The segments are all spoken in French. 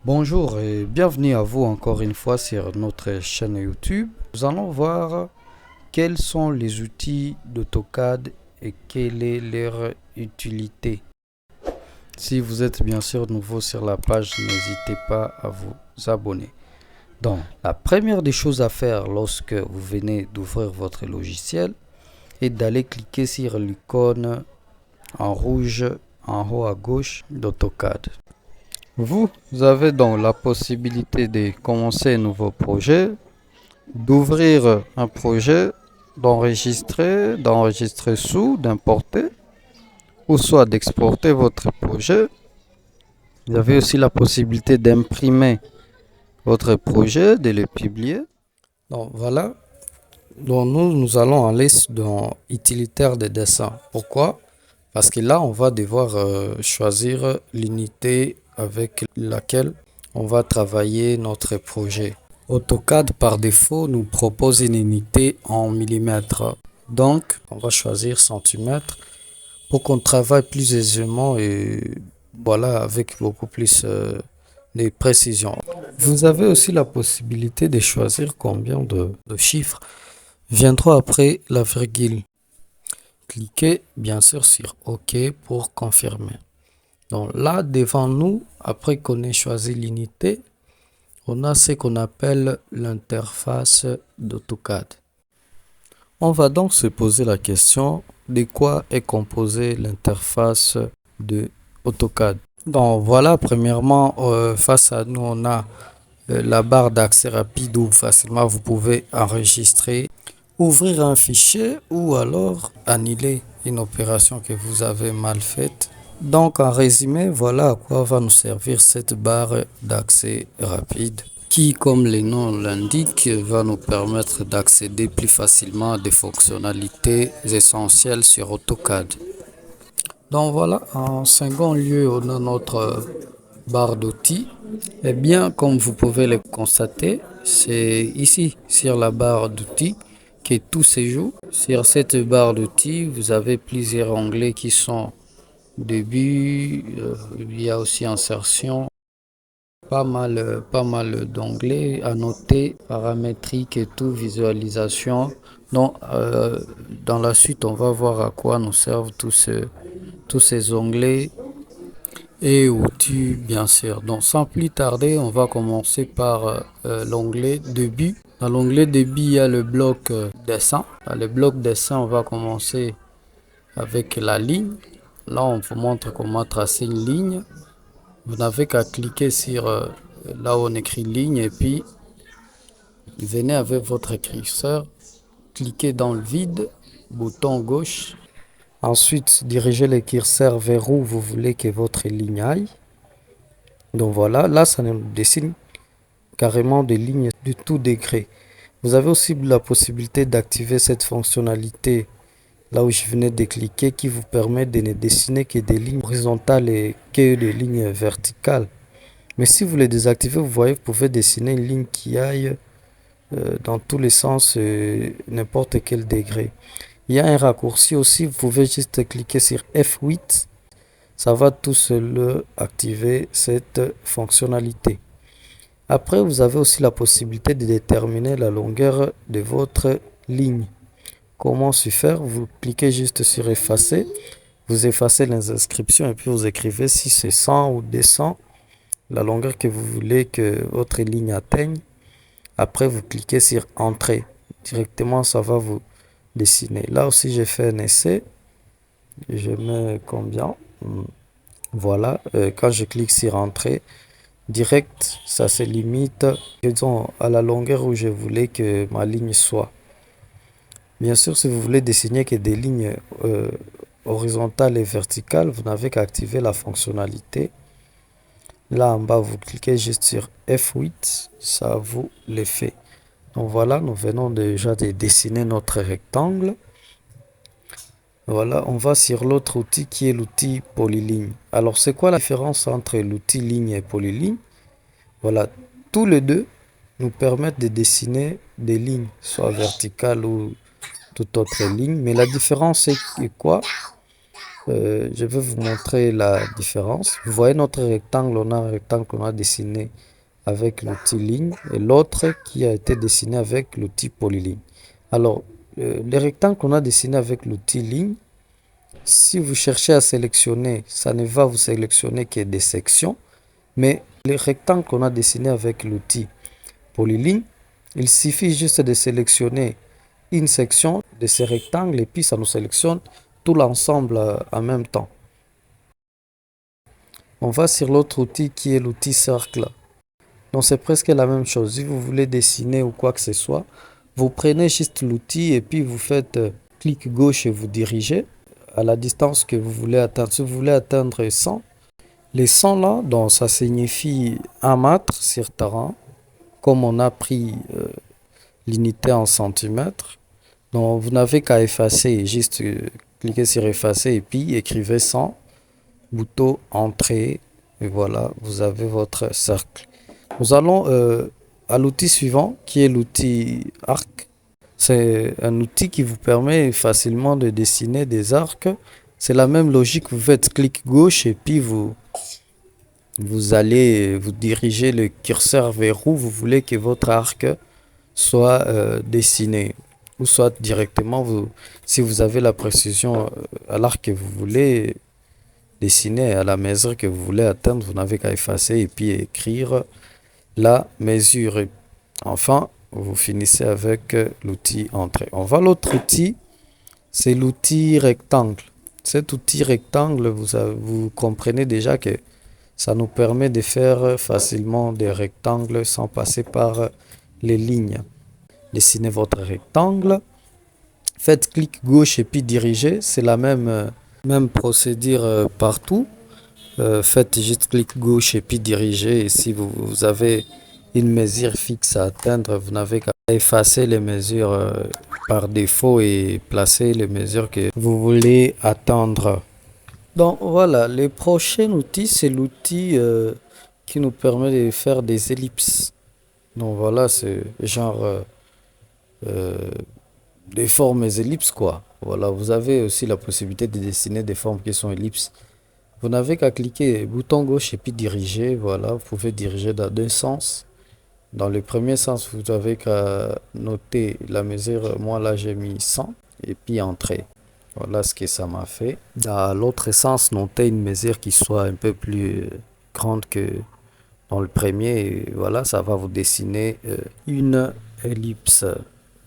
Bonjour et bienvenue à vous encore une fois sur notre chaîne YouTube. Nous allons voir quels sont les outils d'AutoCAD et quelle est leur utilité. Si vous êtes bien sûr nouveau sur la page, n'hésitez pas à vous abonner. Donc, la première des choses à faire lorsque vous venez d'ouvrir votre logiciel est d'aller cliquer sur l'icône en rouge en haut à gauche d'AutoCAD. Vous avez donc la possibilité de commencer un nouveau projet, d'ouvrir un projet, d'enregistrer sous, d'importer, ou soit d'exporter votre projet. Vous avez aussi la possibilité d'imprimer votre projet, de le publier. Donc voilà, donc nous allons aller dans utilitaire de dessin. Pourquoi? Parce que là, on va devoir choisir l'unité avec laquelle on va travailler notre projet. AutoCAD, par défaut, nous propose une unité en millimètres. Donc, on va choisir centimètres pour qu'on travaille plus aisément et voilà, avec beaucoup plus de précision. Vous avez aussi la possibilité de choisir combien de chiffres viendront après la virgule. Cliquez bien sûr sur OK pour confirmer. Donc là, devant nous, après qu'on ait choisi l'unité, on a ce qu'on appelle l'interface d'AutoCAD. On va donc se poser la question de quoi est composée l'interface de AutoCAD. Donc voilà, premièrement, face à nous, on a la barre d'accès rapide où facilement vous pouvez enregistrer, ouvrir un fichier ou alors annuler une opération que vous avez mal faite. Donc en résumé, voilà à quoi va nous servir cette barre d'accès rapide qui, comme le nom l'indique, va nous permettre d'accéder plus facilement à des fonctionnalités essentielles sur AutoCAD. Donc voilà, en second lieu, on a notre barre d'outils. Eh bien, comme vous pouvez le constater, c'est ici, sur la barre d'outils, que tout se joue. Sur cette barre d'outils, vous avez plusieurs onglets qui sont début, il y a aussi insertion, pas mal d'onglets à noter, paramétrique et tout, visualisation. Donc, dans la suite, on va voir à quoi nous servent tous ces onglets et outils, bien sûr. Donc, sans plus tarder, on va commencer par l'onglet début. Dans l'onglet début, il y a le bloc dessin. Dans le bloc dessin, on va commencer avec la ligne. Là, on vous montre comment tracer une ligne. Vous n'avez qu'à cliquer sur là où on écrit ligne et puis venez avec votre curseur, cliquez dans le vide, bouton gauche. Ensuite, dirigez le curseur vers où vous voulez que votre ligne aille. Donc voilà, là, ça nous dessine carrément des lignes de tout degré. Vous avez aussi la possibilité d'activer cette fonctionnalité là où je venais de cliquer qui vous permet de ne dessiner que des lignes horizontales et que des lignes verticales. Mais si vous les désactivez, vous voyez, vous pouvez dessiner une ligne qui aille dans tous les sens, n'importe quel degré. Il y a un raccourci aussi, vous pouvez juste cliquer sur F8. Ça va tout seul activer cette fonctionnalité. Après, vous avez aussi la possibilité de déterminer la longueur de votre ligne. Comment se faire? Vous cliquez juste sur effacer. Vous effacez les inscriptions et puis vous écrivez si c'est 100 ou 200, la longueur que vous voulez que votre ligne atteigne. Après, vous cliquez sur entrée. Directement, ça va vous dessiner. Là aussi, j'ai fait un essai. Je mets combien? Voilà. Quand je clique sur entrée, direct, ça se limite, disons, à la longueur où je voulais que ma ligne soit. Bien sûr, si vous voulez dessiner que des lignes horizontales et verticales, vous n'avez qu'à activer la fonctionnalité. Là en bas, vous cliquez juste sur F8, ça vous le fait. Donc voilà, nous venons déjà de dessiner notre rectangle. Voilà, on va sur l'autre outil qui est l'outil polyligne. Alors, c'est quoi la différence entre l'outil ligne et polyligne? Voilà, tous les deux nous permettent de dessiner des lignes, soit verticales ou toute autre ligne. Mais la différence, c'est quoi? Je vais vous montrer la différence. Vous voyez notre rectangle, on a un rectangle qu'on a dessiné avec l'outil ligne et l'autre qui a été dessiné avec l'outil polyligne. Alors, les rectangles qu'on a dessiné avec l'outil ligne, si vous cherchez à sélectionner, ça ne va vous sélectionner que des sections, mais les rectangles qu'on a dessiné avec l'outil polyligne, il suffit juste de sélectionner une section de ces rectangles et puis ça nous sélectionne tout l'ensemble en même temps. On va sur l'autre outil qui est l'outil cercle. Donc c'est presque la même chose. Si vous voulez dessiner ou quoi que ce soit, vous prenez juste l'outil et puis vous faites clic gauche et vous dirigez à la distance que vous voulez atteindre. Si vous voulez atteindre 100, les 100 là, donc ça signifie 1 mètre sur terrain, comme on a pris l'unité en centimètres. Donc vous n'avez qu'à effacer, juste cliquez sur effacer et puis écrivez 100, bouton entrée, et voilà, vous avez votre cercle. Nous allons à l'outil suivant qui est l'outil arc. C'est un outil qui vous permet facilement de dessiner des arcs. C'est la même logique, vous faites clic gauche et puis vous allez vous diriger le curseur vers où vous voulez que votre arc soit dessiné. Ou soit directement, si vous avez la précision à l'arc que vous voulez dessiner, à la mesure que vous voulez atteindre, vous n'avez qu'à effacer et puis écrire la mesure. Et enfin, vous finissez avec l'outil entrée. On va à l'autre outil, c'est l'outil rectangle. Cet outil rectangle, vous comprenez déjà que ça nous permet de faire facilement des rectangles sans passer par les lignes. Dessinez votre rectangle, faites clic gauche et puis dirigez. C'est la même procédure partout. Faites juste clic gauche et puis dirigez. Et si vous avez une mesure fixe à atteindre, vous n'avez qu'à effacer les mesures par défaut et placer les mesures que vous voulez atteindre. Donc voilà, le prochain outil, c'est l'outil qui nous permet de faire des ellipses. Donc voilà, c'est genre euh, des formes ellipses quoi. Voilà, vous avez aussi la possibilité de dessiner des formes qui sont ellipses. Vous n'avez qu'à cliquer bouton gauche et puis diriger. Voilà, vous pouvez diriger dans deux sens. Dans le premier sens, vous avez qu'à noter la mesure. Moi là, j'ai mis 100 et puis entrer. Voilà ce que ça m'a fait. Dans l'autre sens, notez une mesure qui soit un peu plus grande que dans le premier. Et voilà, ça va vous dessiner une ellipse.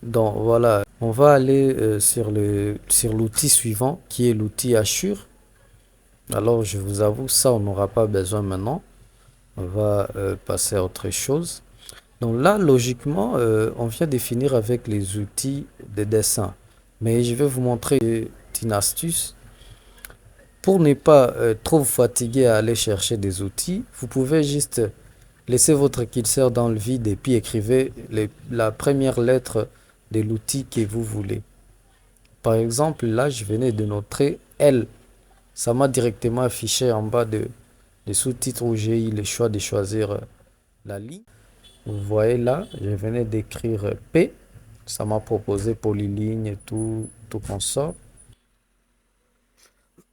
Donc voilà, on va aller sur l'outil suivant qui est l'outil hachure. Alors je vous avoue, ça on n'aura pas besoin maintenant. On va passer à autre chose. Donc là, logiquement, on vient de finir avec les outils de dessin. Mais je vais vous montrer une astuce. Pour ne pas trop vous fatiguer à aller chercher des outils, vous pouvez juste laisser votre curseur dans le vide et puis écrivez la première lettre de l'outil que vous voulez. Par exemple, là, je venais de noter L. Ça m'a directement affiché en bas des sous-titres où j'ai eu le choix de choisir la ligne. Vous voyez là, je venais d'écrire P. Ça m'a proposé polyligne et tout consort.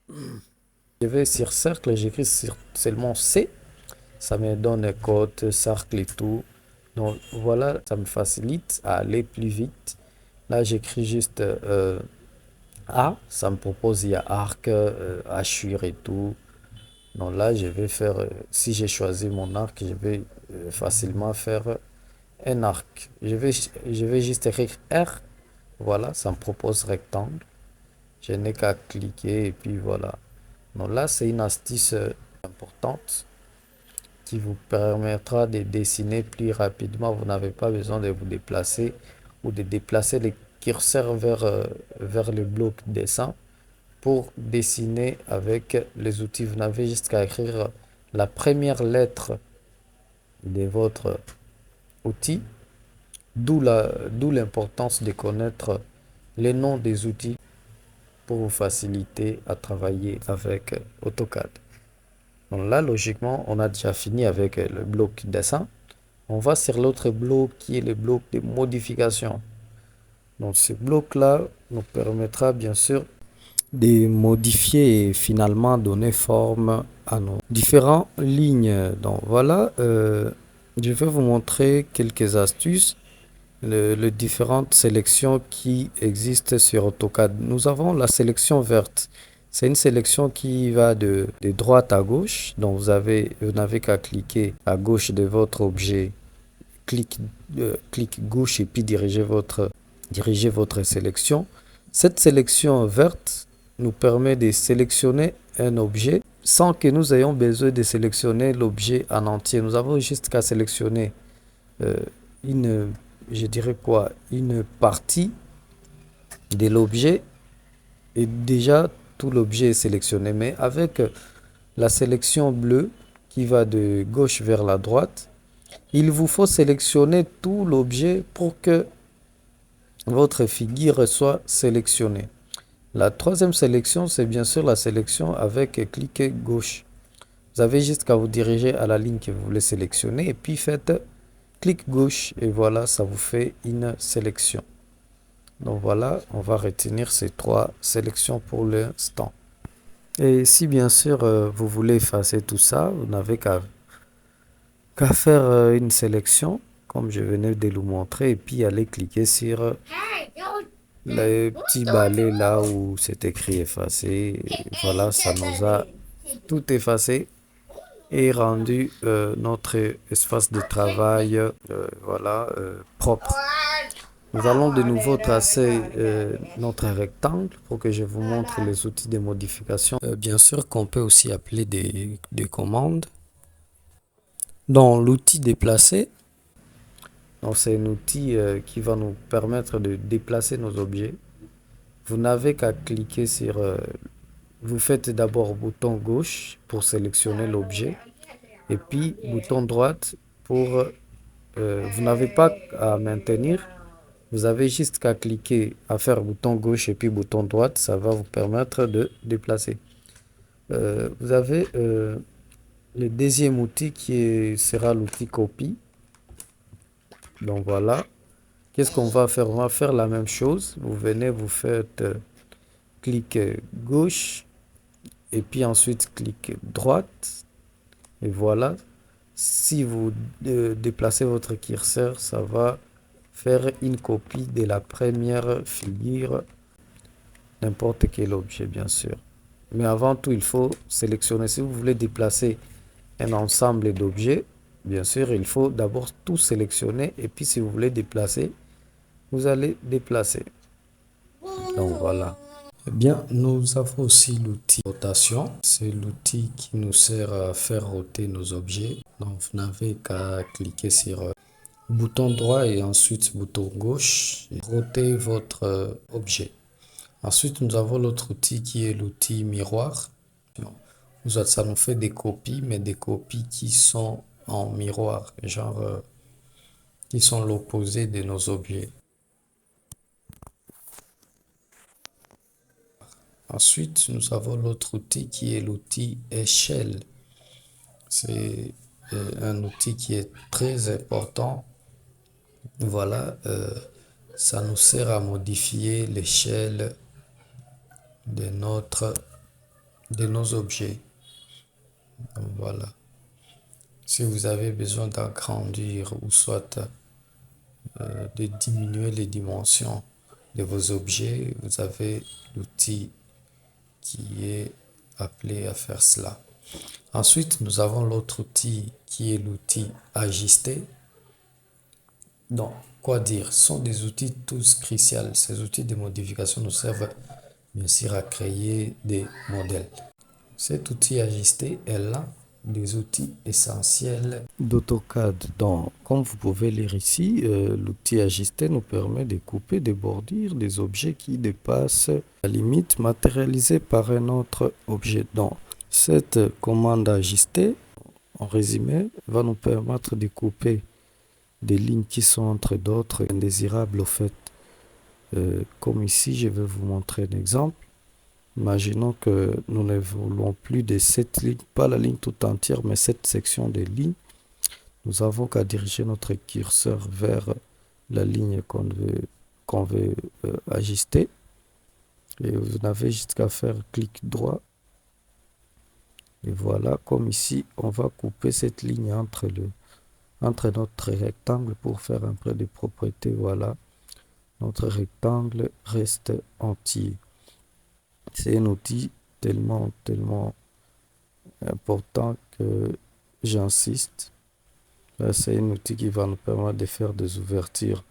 Je vais sur cercle, j'écris seulement C. Ça me donne côte, cercle et tout. Donc voilà, ça me facilite à aller plus vite. Là, j'écris juste A. Ça me propose, il y a arc, hachure et tout. Donc là, je vais faire, si j'ai choisi mon arc, je vais facilement faire un arc. Je vais juste écrire R. Voilà, ça me propose rectangle. Je n'ai qu'à cliquer et puis voilà. Donc là, c'est une astuce importante qui vous permettra de dessiner plus rapidement. Vous n'avez pas besoin de vous déplacer ou de déplacer les curseurs vers le bloc dessin pour dessiner avec les outils. Vous n'avez juste qu'à écrire la première lettre de votre outil, d'où l'importance de connaître les noms des outils pour vous faciliter à travailler avec AutoCAD. Donc là, logiquement, on a déjà fini avec le bloc dessin. On va sur l'autre bloc qui est le bloc de modification. Donc ce bloc-là nous permettra bien sûr de modifier et finalement donner forme à nos différentes lignes. Donc voilà, je vais vous montrer quelques astuces, les différentes sélections qui existent sur AutoCAD. Nous avons la sélection verte. C'est une sélection qui va de droite à gauche. Donc vous n'avez qu'à cliquer à gauche de votre objet, clic gauche et puis diriger votre sélection. Cette sélection verte nous permet de sélectionner un objet sans que nous ayons besoin de sélectionner l'objet en entier. Nous avons juste qu'à sélectionner euh, une, je dirais quoi, une partie de l'objet et déjà tout l'objet est sélectionné. Mais avec la sélection bleue qui va de gauche vers la droite, il vous faut sélectionner tout l'objet pour que votre figure soit sélectionnée. La troisième sélection, c'est bien sûr la sélection avec clic gauche. Vous avez juste qu'à vous diriger à la ligne que vous voulez sélectionner et puis faites clic gauche et voilà, ça vous fait une sélection. Donc voilà, on va retenir ces trois sélections pour l'instant. Et si bien sûr vous voulez effacer tout ça, vous n'avez qu'à faire une sélection comme je venais de vous montrer et puis aller cliquer sur le petit balai là où c'est écrit effacer. Et voilà, ça nous a tout effacé et rendu notre espace de travail propre. Nous allons de nouveau tracer notre rectangle pour que je vous montre les outils de modification. Bien sûr qu'on peut aussi appeler des commandes. Dans l'outil déplacer, donc c'est un outil qui va nous permettre de déplacer nos objets. Vous n'avez qu'à cliquer sur... vous faites d'abord bouton gauche pour sélectionner l'objet et puis bouton droite pour... vous n'avez pas à maintenir, vous avez juste qu'à cliquer, à faire bouton gauche et puis bouton droite, ça va vous permettre de déplacer. Vous avez le deuxième outil sera l'outil copie. Donc voilà, qu'est-ce qu'on va faire? On va faire la même chose. Vous venez, vous faites clic gauche et puis ensuite clic droite. Et voilà, si vous déplacez votre curseur, ça va faire une copie de la première figure, n'importe quel objet bien sûr. Mais avant tout, il faut sélectionner. Si vous voulez déplacer un ensemble d'objets, bien sûr, il faut d'abord tout sélectionner. Et puis, si vous voulez déplacer, vous allez déplacer. Donc, voilà. Eh bien, nous avons aussi l'outil rotation. C'est l'outil qui nous sert à faire roter nos objets. Donc, vous n'avez qu'à cliquer sur bouton droit et ensuite bouton gauche et roter votre objet. Ensuite, nous avons l'autre outil qui est l'outil miroir. Ça nous fait des copies, mais des copies qui sont en miroir, genre qui sont l'opposé de nos objets. Ensuite, nous avons l'autre outil qui est l'outil échelle. C'est un outil qui est très important. Voilà, ça nous sert à modifier l'échelle de nos objets. Donc, voilà. Si vous avez besoin d'agrandir ou soit de diminuer les dimensions de vos objets, vous avez l'outil qui est appelé à faire cela. Ensuite, nous avons l'autre outil qui est l'outil ajuster. Donc, quoi dire? Ce sont des outils tous cruciaux. Ces outils de modification nous servent bien sûr à créer des modèles. Cet outil ajuster est l'un des outils essentiels d'AutoCAD. Donc, comme vous pouvez lire ici, l'outil ajuster nous permet de couper, de bordir des objets qui dépassent la limite matérialisée par un autre objet. Donc, cette commande ajuster, en résumé, va nous permettre de couper des lignes qui sont entre d'autres indésirables au fait. Comme ici, je vais vous montrer un exemple. Imaginons que nous ne voulons plus de cette ligne, pas la ligne tout entière, mais cette section de ligne. Nous avons qu'à diriger notre curseur vers la ligne qu'on veut ajuster. Et vous n'avez juste qu'à faire clic droit. Et voilà, comme ici, on va couper cette ligne entre notre rectangle pour faire un peu de propreté. Voilà, notre rectangle reste entier. C'est un outil tellement important que j'insiste. C'est un outil qui va nous permettre de faire des ouvertures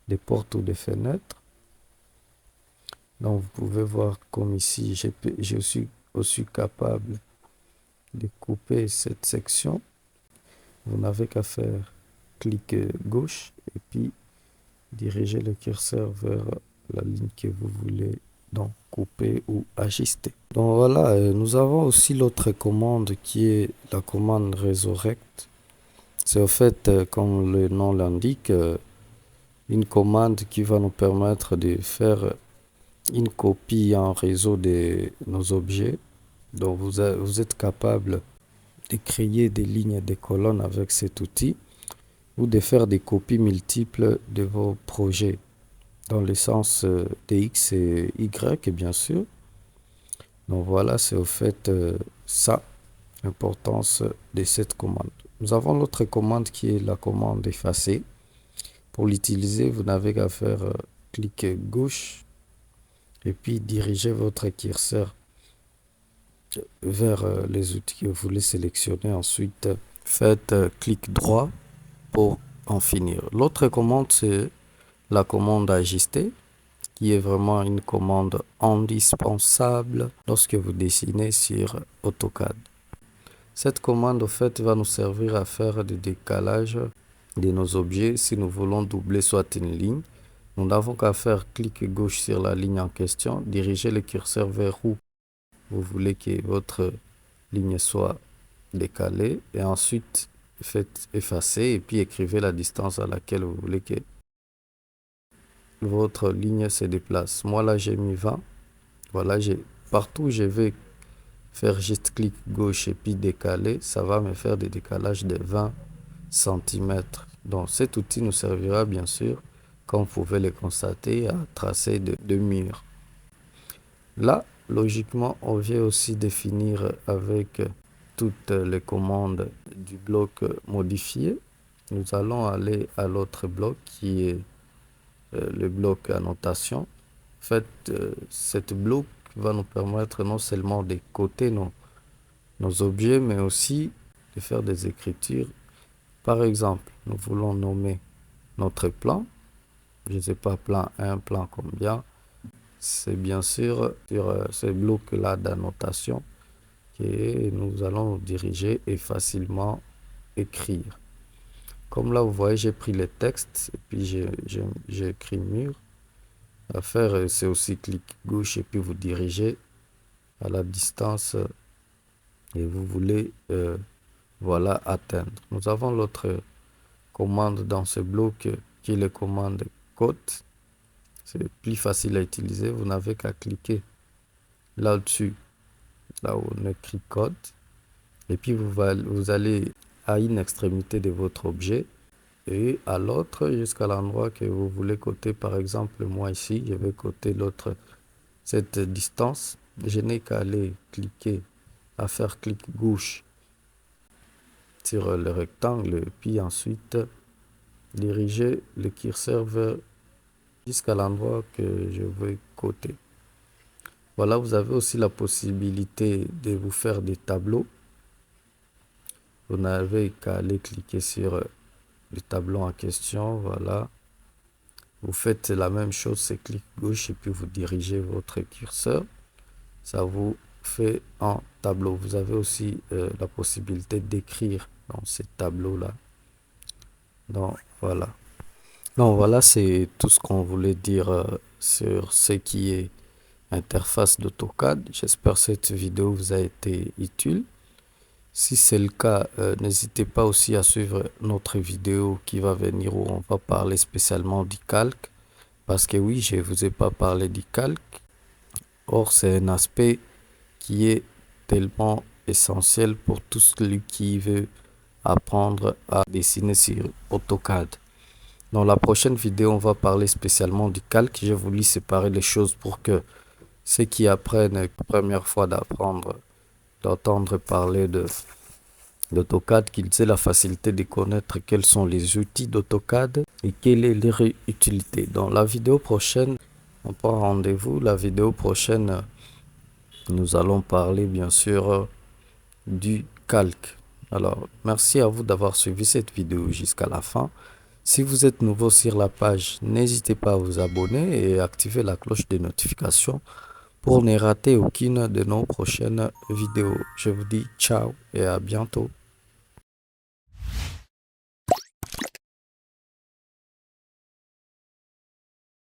des portes ou des fenêtres. Donc vous pouvez voir comme ici, je suis aussi capable de couper cette section. Vous n'avez qu'à faire clic gauche et puis diriger le curseur vers la ligne que vous voulez donc couper ou ajuster. Donc voilà, nous avons aussi l'autre commande qui est la commande resurrect. C'est au fait, comme le nom l'indique, une commande qui va nous permettre de faire une copie en réseau de nos objets. Donc vous êtes capable de créer des lignes et des colonnes avec cet outil ou de faire des copies multiples de vos projets dans le sens de X et Y bien sûr. Donc voilà, c'est au fait ça, l'importance de cette commande. Nous avons l'autre commande qui est la commande effacer. Pour l'utiliser, vous n'avez qu'à faire clic gauche et puis diriger votre curseur vers les outils que vous voulez sélectionner. Ensuite, faites clic droit pour en finir. L'autre commande, c'est la commande ajuster, qui est vraiment une commande indispensable lorsque vous dessinez sur AutoCAD. Cette commande, au fait, va nous servir à faire des décalages de nos objets si nous voulons doubler soit une ligne. Nous n'avons qu'à faire clic gauche sur la ligne en question, diriger le curseur vers où vous voulez que votre ligne soit décalée et ensuite faites effacer et puis écrivez la distance à laquelle vous voulez que votre ligne se déplace. Moi là j'ai mis 20. Voilà, partout où je vais faire juste clic gauche et puis décaler, ça va me faire des décalages de 20 cm. Donc cet outil nous servira bien sûr, comme vous pouvez le constater, à tracer deux murs. Là, logiquement, on vient aussi définir avec toutes les commandes du bloc modifié. Nous allons aller à l'autre bloc qui est le bloc annotation. En fait, cette bloc va nous permettre non seulement de coter nos objets, mais aussi de faire des écritures. Par exemple, nous voulons nommer notre plan. Je ne sais pas, plan 1, plan combien. C'est bien sûr sur ce bloc-là d'annotation que nous allons diriger et facilement écrire. Comme là, vous voyez, j'ai pris les textes et puis j'ai écrit mur. À faire, c'est aussi clic gauche et puis vous dirigez à la distance et vous voulez voilà atteindre. Nous avons l'autre commande dans ce bloc qui est la commande cote. C'est plus facile à utiliser. Vous n'avez qu'à cliquer là-dessus, là où on écrit code. Et puis vous allez à une extrémité de votre objet et à l'autre jusqu'à l'endroit que vous voulez coter. Par exemple, moi ici, je vais coter cette distance. Je n'ai qu'à aller cliquer, à faire clic gauche sur le rectangle et puis ensuite diriger le curseur jusqu'à l'endroit que je veux coter. Voilà, vous avez aussi la possibilité de vous faire des tableaux. Vous n'avez qu'à aller cliquer sur le tableau en question. Voilà. Vous faites la même chose, c'est clic gauche et puis vous dirigez votre curseur. Ça vous fait un tableau. Vous avez aussi la possibilité d'écrire dans ces tableaux-là. Donc voilà. Donc voilà, c'est tout ce qu'on voulait dire sur ce qui est interface d'AutoCAD. J'espère que cette vidéo vous a été utile. Si c'est le cas, n'hésitez pas aussi à suivre notre vidéo qui va venir où on va parler spécialement du calque. Parce que oui, je ne vous ai pas parlé du calque. Or, c'est un aspect qui est tellement essentiel pour tout celui qui veut apprendre à dessiner sur AutoCAD. Dans la prochaine vidéo, on va parler spécialement du calque. J'ai voulu séparer les choses pour que ceux qui apprennent la première fois d'entendre parler d'AutoCAD, qu'ils aient la facilité de connaître quels sont les outils d'AutoCAD et quelle est leur utilité. Dans la vidéo prochaine, on prend rendez-vous. La vidéo prochaine, nous allons parler bien sûr du calque. Alors, merci à vous d'avoir suivi cette vidéo jusqu'à la fin. Si vous êtes nouveau sur la page, n'hésitez pas à vous abonner et activer la cloche de notification pour ne rater aucune de nos prochaines vidéos. Je vous dis ciao et à bientôt.